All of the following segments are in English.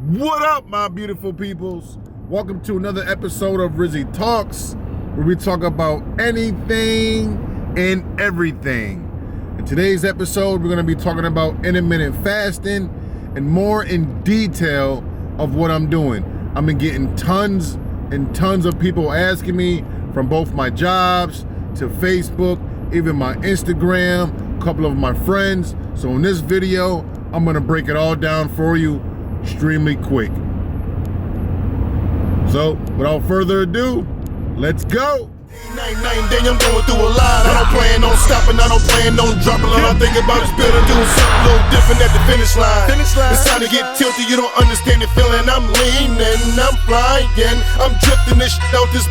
What up, my beautiful peoples? Welcome to another episode of Rizzy Talks, where we talk about anything and everything. In today's episode, we're going to be talking about intermittent fasting and more in detail of what I'm doing. I've been getting tons and tons of people asking me from both my jobs to Facebook, even my Instagram, a couple of my friends. So in this video, I'm going to break it all down for you extremely quick. So without further ado, let's go. Night, day, I'm going through a lot. I don't plan on stopping, I don't plan on dropping. All I think about is building, doing something a little different at the finish line. It's time to get tilted, you don't understand the feeling. I'm leaning, I'm flying, I'm drifting this shit out this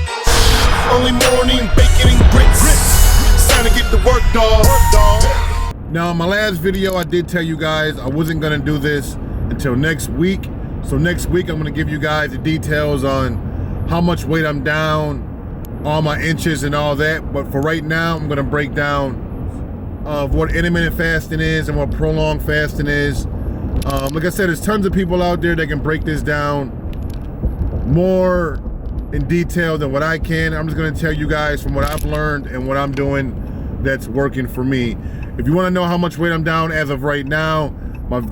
only morning, bacon and grits. It's time to get the work, dog. Now in my last video, I did tell you guys I wasn't gonna do this until next week. So next week, I'm gonna give you guys the details on how much weight I'm down, all my inches and all that. But for right now, I'm gonna break down of what intermittent fasting is and what prolonged fasting is. Like I said, there's tons of people out there that can break this down more in detail than what I can. I'm just gonna tell you guys from what I've learned and what I'm doing that's working for me. If you wanna know how much weight I'm down as of right now,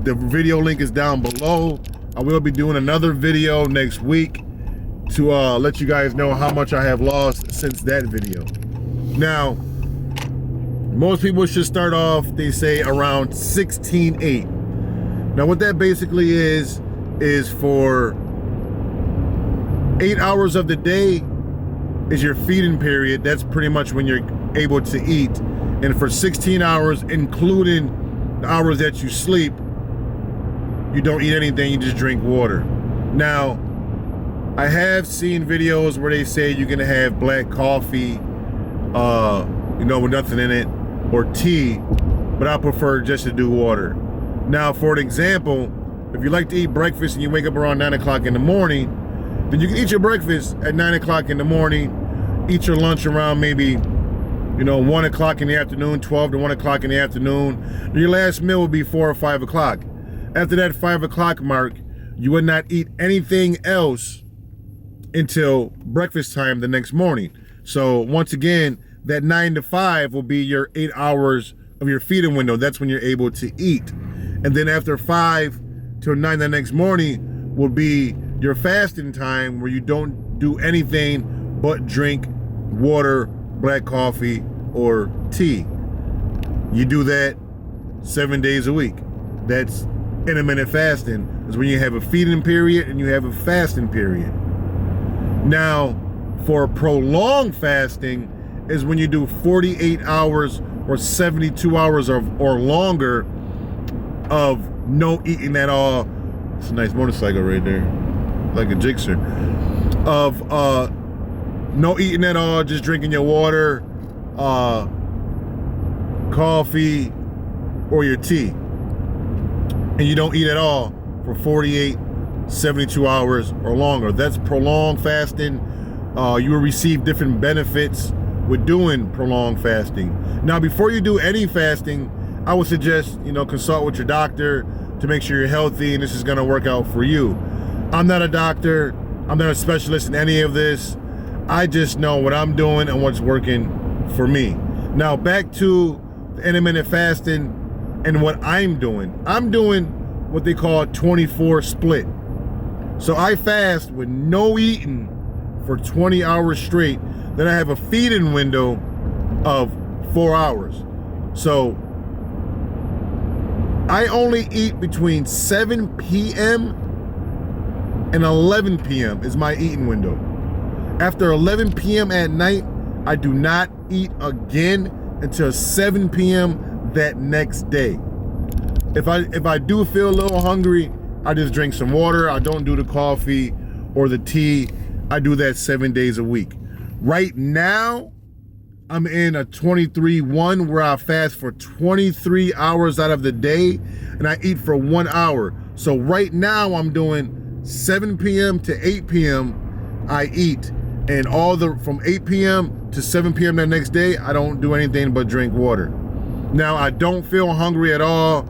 the video link is down below. I will be doing another video next week to let you guys know how much I have lost since that video. Now, most people should start off, they say, around 16.8. Now what that basically is for 8 hours of the day is your feeding period. That's pretty much when you're able to eat. And for 16 hours, including the hours that you sleep, you don't eat anything, you just drink water. Now, I have seen videos where they say you're gonna have black coffee, with nothing in it, or tea, but I prefer just to do water. Now, for an example, if you like to eat breakfast and you wake up around 9 o'clock in the morning, then you can eat your breakfast at 9 o'clock in the morning, eat your lunch around maybe 1 o'clock in the afternoon, 12 to 1 o'clock in the afternoon. Your last meal will be 4 or 5 o'clock. After that 5 o'clock mark, you would not eat anything else until breakfast time the next morning. So once again, that 9 to 5 will be your 8 hours of your feeding window. That's when you're able to eat. And then after 5 till 9 the next morning will be your fasting time, where you don't do anything but drink water, black coffee, or tea. You do that 7 days a week. That's intermittent fasting, is when you have a feeding period and you have a fasting period. Now, for prolonged fasting is when you do 48 hours or 72 hours or longer of no eating at all. It's a nice motorcycle right there, like a jigsaw. Of no eating at all, just drinking your water, coffee, or your tea. And you don't eat at all for 48, 72 hours or longer. That's prolonged fasting. You will receive different benefits with doing prolonged fasting. Now, before you do any fasting, I would suggest, consult with your doctor to make sure you're healthy and this is gonna work out for you. I'm not a doctor. I'm not a specialist in any of this. I just know what I'm doing and what's working for me. Now, back to the intermittent fasting and what I'm doing. I'm doing what they call a 24 split. So I fast with no eating for 20 hours straight. Then I have a feeding window of 4 hours. So I only eat between 7 p.m. and 11 p.m. is my eating window. After 11 p.m. at night, I do not eat again until 7 p.m. that next day. If I do feel a little hungry, I just drink some water. I don't do the coffee or the tea. I do that 7 days a week. Right now, I'm in a 23-1 where I fast for 23 hours out of the day and I eat for 1 hour. So right now I'm doing 7 p.m. to 8 p.m. I eat, and from 8 p.m. to 7 p.m. the next day, I don't do anything but drink water. Now, I don't feel hungry at all.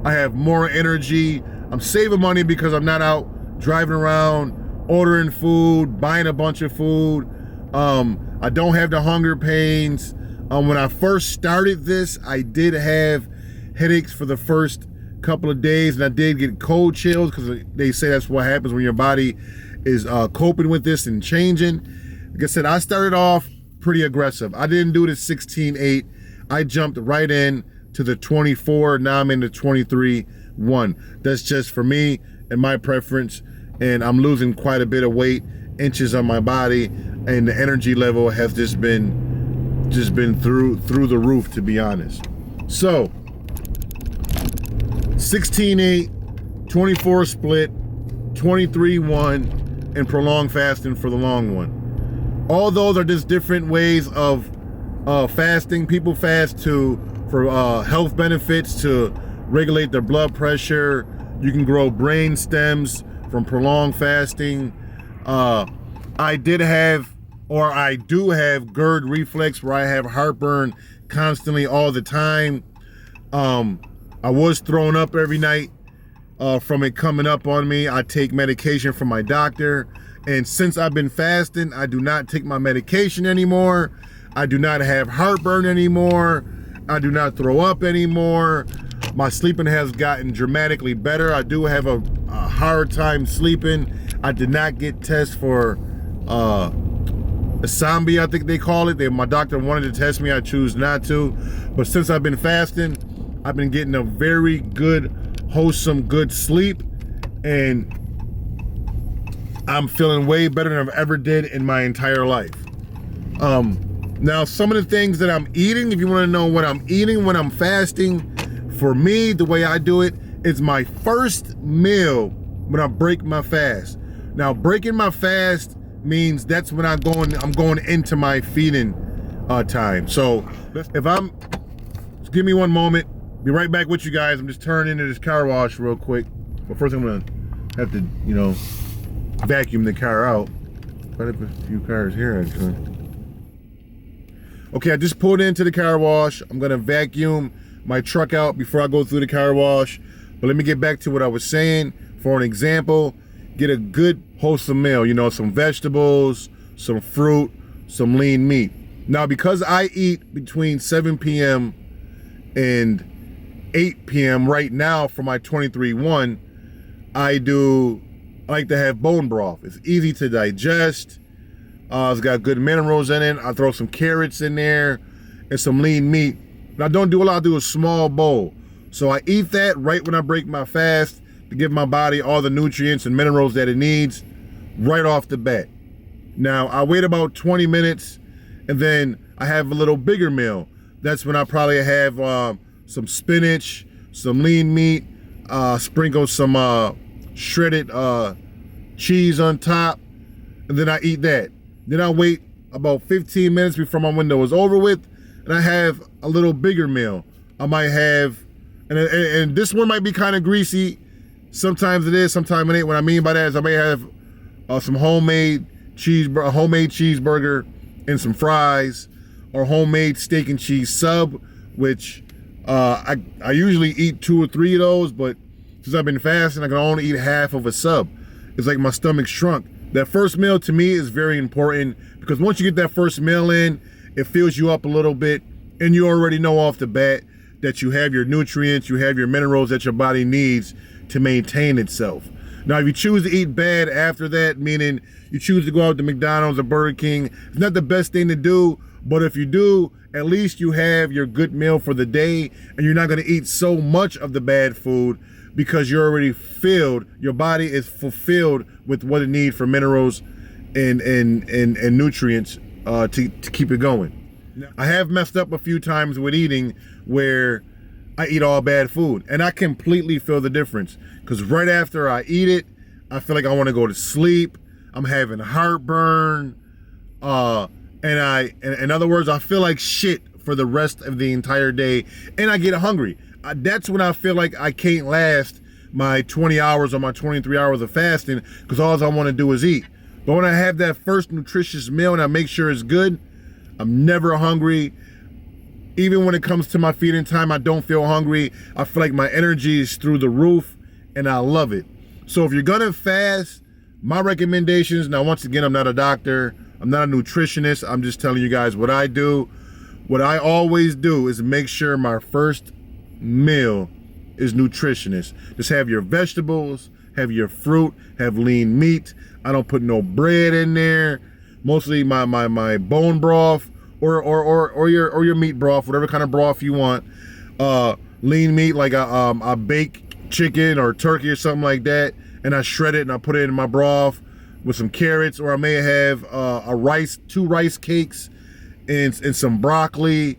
I have more energy. I'm saving money because I'm not out driving around, ordering food, buying a bunch of food. I don't have the hunger pains. When I first started this, I did have headaches for the first couple of days, and I did get cold chills because they say that's what happens when your body is coping with this and changing. Like I said, I started off pretty aggressive. I didn't do the 16-8. I jumped right in to the 24. Now I'm in the 23-1. That's just for me and my preference, and I'm losing quite a bit of weight, inches on my body, and the energy level has just been through the roof, to be honest. So 16-8, 24 split, 23-1, and prolonged fasting for the long one. All those are just different ways of fasting. People fast for health benefits, to regulate their blood pressure. You can grow brain stems from prolonged fasting. I do have GERD reflex, where I have heartburn constantly all the time. I was throwing up every night from it coming up on me. I take medication from my doctor, and since I've been fasting, I do not take my medication anymore. I do not have heartburn anymore. I do not throw up anymore. My sleeping has gotten dramatically better. I do have a hard time sleeping. I did not get tests for zombie, I think they call it. My doctor wanted to test me. I choose not to. But since I've been fasting, I've been getting a very good, wholesome, good sleep, and I'm feeling way better than I've ever did in my entire life. Now, some of the things that I'm eating, if you want to know what I'm eating when I'm fasting, for me, the way I do it is my first meal when I break my fast. Now, breaking my fast means that's when I'm going into my feeding time. So just give me one moment. Be right back with you guys. I'm just turning into this car wash real quick. But first I'm gonna have to, vacuum the car out. Quite a few cars here, actually. Okay, I just pulled into the car wash. I'm gonna vacuum my truck out before I go through the car wash. But let me get back to what I was saying. For an example, get a good wholesome meal, some vegetables, some fruit, some lean meat. Now, because I eat between 7 p.m. and 8 p.m. right now for my 23-1, I like to have bone broth. It's easy to digest. It's got good minerals in it. I throw some carrots in there and some lean meat. And I don't do a lot. I do a small bowl. So I eat that right when I break my fast to give my body all the nutrients and minerals that it needs right off the bat. Now, I wait about 20 minutes, and then I have a little bigger meal. That's when I probably have some spinach, some lean meat, sprinkle some shredded cheese on top, and then I eat that. Then I wait about 15 minutes before my window is over with, and I have a little bigger meal. I might have, and this one might be kind of greasy. Sometimes it is, sometimes it ain't. What I mean by that is I may have some homemade cheeseburger and some fries, or homemade steak and cheese sub, which I usually eat 2 or 3 of those, but since I've been fasting, I can only eat half of a sub. It's like my stomach shrunk. That first meal to me is very important, because once you get that first meal in, it fills you up a little bit, and you already know off the bat that you have your nutrients, you have your minerals that your body needs to maintain itself. Now, if you choose to eat bad after that, meaning you choose to go out to McDonald's or Burger King, it's not the best thing to do, but if you do, at least you have your good meal for the day, and you're not gonna eat so much of the bad food because you're already filled. Your body is fulfilled with what it needs for minerals and nutrients to keep it going. I have messed up a few times with eating where I eat all bad food, and I completely feel the difference, because right after I eat it, I feel like I want to go to sleep. I'm having heartburn, and in other words, I feel like shit for the rest of the entire day, and I get hungry. That's when I feel like I can't last my 20 hours or my 23 hours of fasting, because all I want to do is eat. But when I have that first nutritious meal and I make sure it's good, I'm never hungry. Even when it comes to my feeding time, I don't feel hungry. I feel like my energy is through the roof, and I love it. So if you're gonna fast, my recommendations, now once again, I'm not a doctor, I'm not a nutritionist, I'm just telling you guys what I do. What I always do is make sure my first meal is nutritionist. Just have your vegetables, have your fruit, have lean meat. I don't put no bread in there. Mostly my bone broth or your meat broth, whatever kind of broth you want. Lean meat, like a baked chicken or turkey or something like that, and I shred it and I put it in my broth with some carrots, or I may have two rice cakes and some broccoli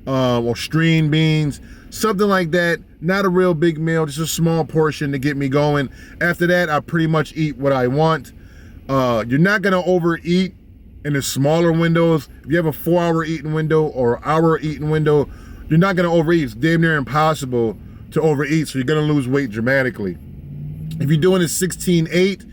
or string beans, something like that. Not a real big meal, just a small portion to get me going. After that, I pretty much eat what I want. You're not gonna overeat in the smaller windows. If you have a 4-hour eating window or hour eating window, you're not gonna overeat. It's damn near impossible to overeat, so you're gonna lose weight dramatically. If you're doing a 16-8,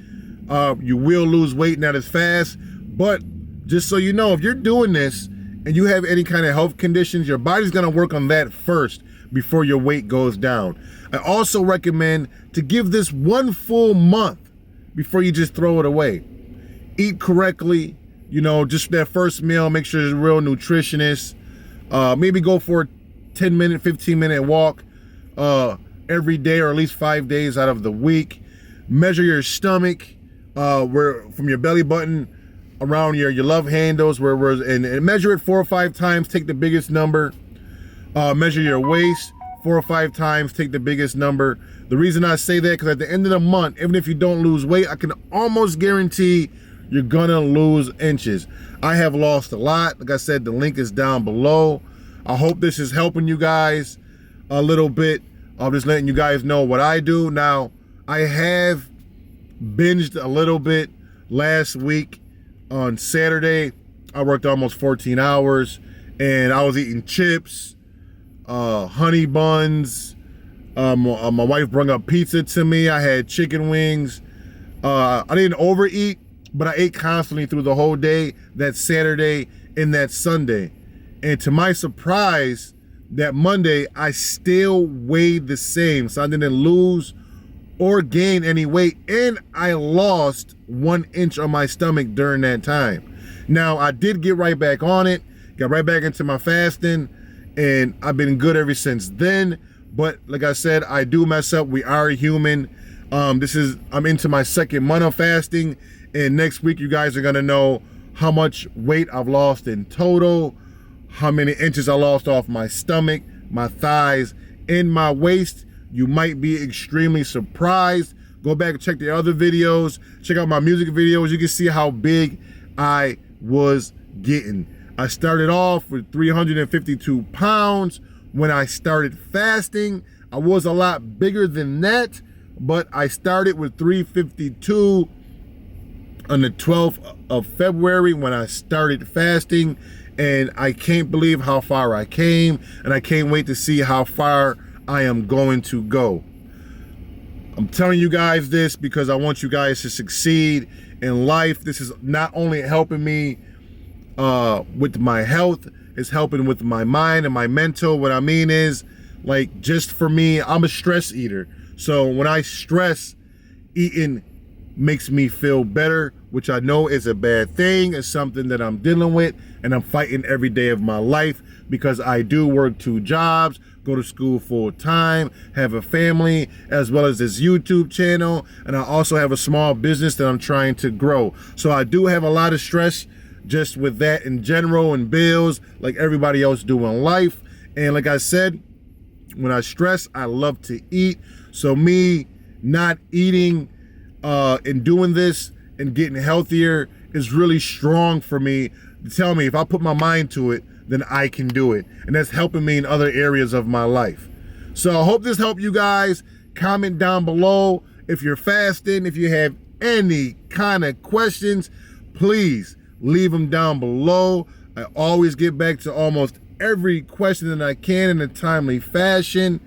you will lose weight not as fast, but just so you know, if you're doing this and you have any kind of health conditions, your body's gonna work on that first before your weight goes down. I also recommend to give this 1 full month before you just throw it away. Eat correctly, you know, just that first meal, make sure it's a real nutritionist. Maybe go for a 10-minute, 15-minute walk every day, or at least 5 days out of the week. Measure your stomach, where from your belly button around your love handles, and measure it 4 or 5 times. Take the biggest number. Measure your waist 4 or 5 times. Take the biggest number. The reason I say that, because at the end of the month, even if you don't lose weight, I can almost guarantee you're gonna lose inches. I have lost a lot. Like I said, the link is down below. I hope this is helping you guys a little bit. I'm just letting you guys know what I do. Now, I have binged a little bit last week. On Saturday, I worked almost 14 hours, and I was eating chips, honey buns. My wife brought up pizza to me. I had chicken wings. I didn't overeat, but I ate constantly through the whole day, that Saturday and that Sunday. And to my surprise, that Monday, I still weighed the same. So I didn't lose or gain any weight, and I lost 1 inch on my stomach during that time. Now, I did get right back on it, got right back into my fasting, and I've been good ever since then. But like I said, I do mess up. We are human. I'm into my 2nd month of fasting, and next week you guys are gonna know how much weight I've lost in total, how many inches I lost off my stomach, my thighs, and my waist. You might be extremely surprised. Go back and check the other videos. Check out my music videos. You can see how big I was getting. I started off with 352 pounds. When I started fasting, I was a lot bigger than that, but I started with 352 on the 12th of February when I started fasting, and I can't believe how far I came, and I can't wait to see how far I am going to go. I'm telling you guys this because I want you guys to succeed in life. This is not only helping me with my health, it's helping with my mind and my mental. What I mean is, like, just for me, I'm a stress eater. So when I stress, eating makes me feel better, which I know is a bad thing. It's something that I'm dealing with and I'm fighting every day of my life, because I do work 2 jobs, go to school full time, have a family, as well as this YouTube channel. And I also have a small business that I'm trying to grow. So I do have a lot of stress just with that in general, and bills like everybody else do in life. And like I said, when I stress, I love to eat. So me not eating and doing this and getting healthier is really strong for me to tell me if I put my mind to it, then I can do it. And that's helping me in other areas of my life. So I hope this helped you guys. Comment down below if you're fasting. If you have any kind of questions, please leave them down below. I always get back to almost every question that I can in a timely fashion.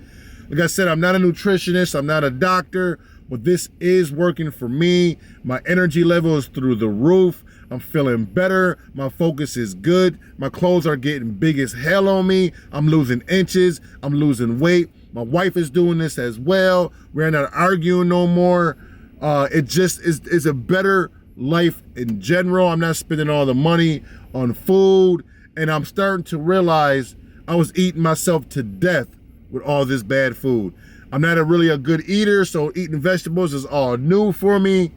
Like I said, I'm not a nutritionist, I'm not a doctor, but this is working for me. My energy level is through the roof. I'm feeling better. My focus is good. My clothes are getting big as hell on me. I'm losing inches. I'm losing weight. My wife is doing this as well. We're not arguing no more. It just is a better life in general. I'm not spending all the money on food, and I'm starting to realize I was eating myself to death with all this bad food. I'm not really a good eater, so eating vegetables is all new for me.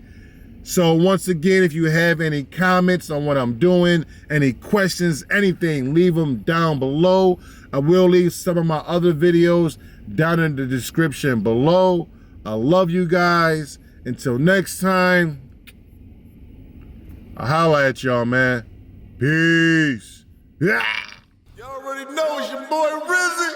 So once again, if you have any comments on what I'm doing, any questions, anything, leave them down below. I will leave some of my other videos down in the description below. I love you guys. Until next time, I'll holla at y'all, man. Peace. Yeah. Y'all already know it's your boy Rizzy.